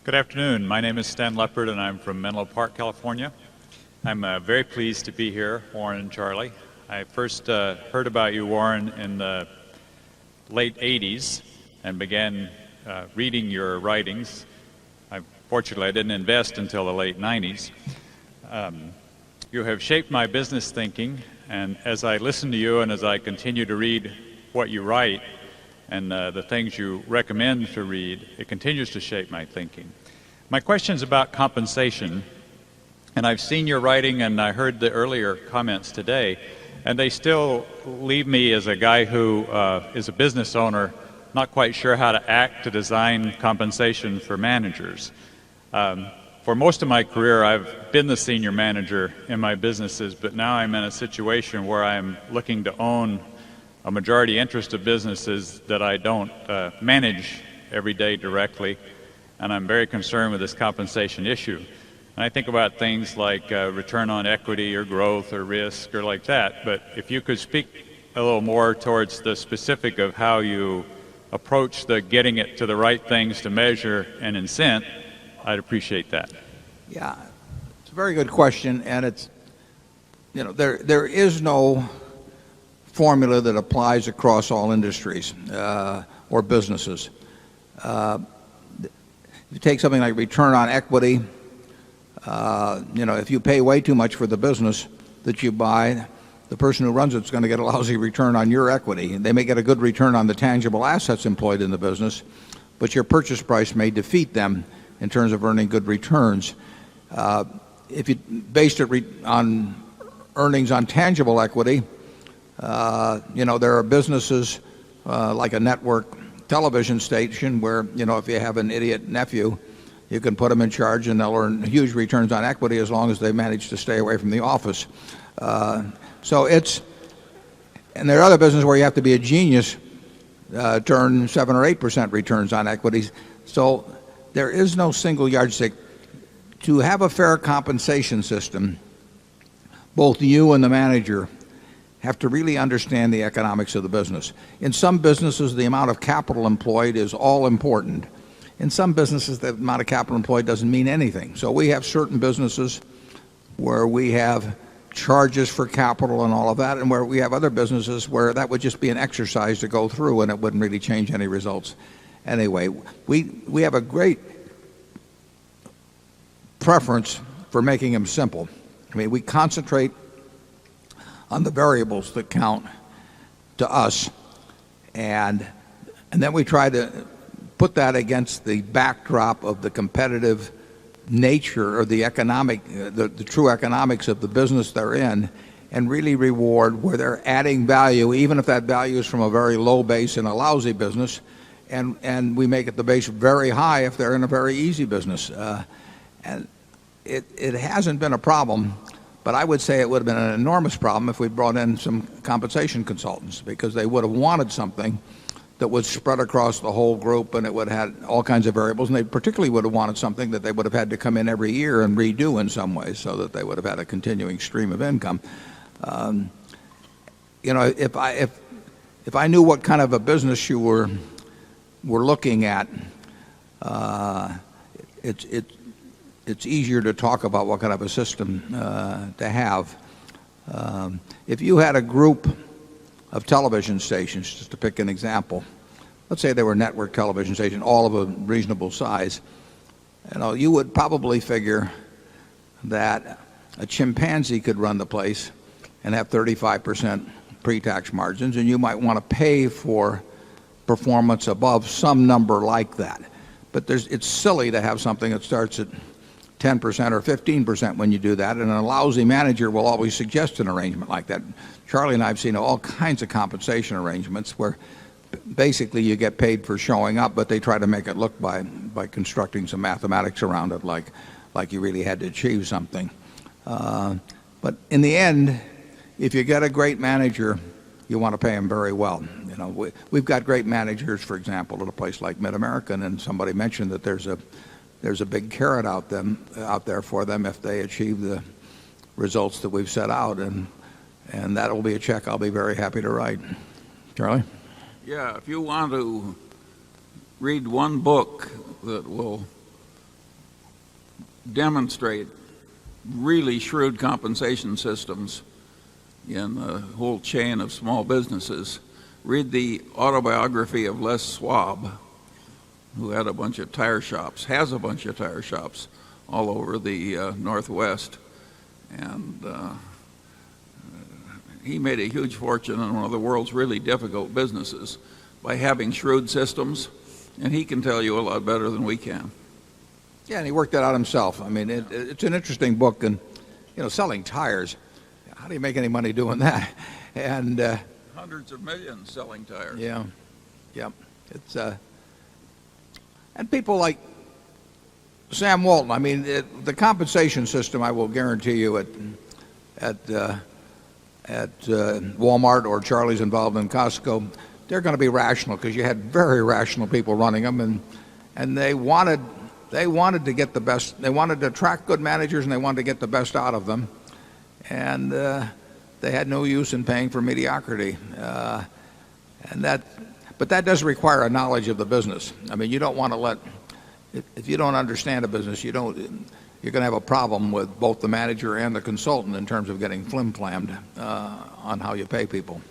Good afternoon. My name is Stan Leppard, and I'm from Menlo Park, California. I'm very pleased to be here, Warren and Charlie. I first heard about you, Warren, in the late 80s and began reading your writings. Fortunately, I didn't invest until the late 90s. You have shaped my business thinking, and as I listen to you and as I continue to read what you write, and the things you recommend to read, it continues to shape my thinking. My question is about compensation, and I've seen your writing and I heard the earlier comments today, and they still leave me as a guy who is a business owner not quite sure how to act to design compensation for managers. For most of my career, I've been the senior manager in my businesses, but now I'm in a situation where I'm looking to own a majority interest of businesses that I don't manage every day directly, and I'm very concerned with this compensation issue. And I think about things like return on equity or growth or risk or like that, but if you could speak a little more towards the specific of how you approach the getting it to the right things to measure and incent, I'd appreciate that. Yeah, it's a very good question, and it's, there is no formula that applies across all industries or businesses. If you take something like return on equity, if you pay way too much for the business that you buy, the person who runs it's going to get a lousy return on your equity. They may get a good return on the tangible assets employed in the business, but your purchase price may defeat them in terms of earning good returns. If you based it on earnings on tangible equity, there are businesses like a network television station where, if you have an idiot nephew, you can put them in charge and they'll earn huge returns on equity as long as they manage to stay away from the office. And there are other businesses where you have to be a genius to earn 7 or 8% returns on equities. So there is no single yardstick. To have a fair compensation system, both you and the manager have to really understand the economics of the business. In some businesses, the amount of capital employed is all important. In some businesses, the amount of capital employed doesn't mean anything. So we have certain businesses where we have charges for capital and all of that, and where we have other businesses where that would just be an exercise to go through and it wouldn't really change any results. Anyway, we have a great preference for making them simple. I mean, we concentrate on the variables that count to us, and then we try to put that against the backdrop of the competitive nature or the true economics of the business they're in, and really reward where they're adding value, even if that value is from a very low base in a lousy business, and we make it the base very high if they're in a very easy business. And it hasn't been a problem, but I would say it would have been an enormous problem if we brought in some compensation consultants, because they would have wanted something that was spread across the whole group, and it would have had all kinds of variables, and they particularly would have wanted something that they would have had to come in every year and redo in some ways so that they would have had a continuing stream of income. If I knew what kind of a business you were looking at, it's easier to talk about what kind of a system to have. If you had a group of television stations, just to pick an example, let's say they were network television stations, all of a reasonable size, you would probably figure that a chimpanzee could run the place and have 35% pre-tax margins, and you might want to pay for performance above some number like that. But it's silly to have something that starts at 10% or 15% when you do that, and a lousy manager will always suggest an arrangement like that. Charlie and I have seen all kinds of compensation arrangements where basically you get paid for showing up, but they try to make it look by constructing some mathematics around it like you really had to achieve something. But in the end, if you get a great manager, you want to pay him very well. We've got great managers, for example, at a place like Mid-American, and somebody mentioned that there's a big carrot out there for them if they achieve the results that we've set out, and that will be a check I'll be very happy to write. Charlie? Yeah, if you want to read one book that will demonstrate really shrewd compensation systems in the whole chain of small businesses, read the autobiography of Les Schwab, who had a bunch of tire shops, has a bunch of tire shops all over the Northwest. And he made a huge fortune in one of the world's really difficult businesses by having shrewd systems, and he can tell you a lot better than we can. Yeah, and he worked that out himself. I mean, it's an interesting book, and selling tires. How do you make any money doing that? And hundreds of millions selling tires. Yeah, yeah. It's and people like Sam Walton. I mean, the compensation system, I will guarantee you, at Walmart or Charlie's involved in Costco, they're going to be rational, because you had very rational people running them, and they wanted to get the best. They wanted to attract good managers, and they wanted to get the best out of them, and they had no use in paying for mediocrity. But that does require a knowledge of the business. I mean, you don't want to if you don't understand a business, you're going to have a problem with both the manager and the consultant in terms of getting flim-flammed on how you pay people.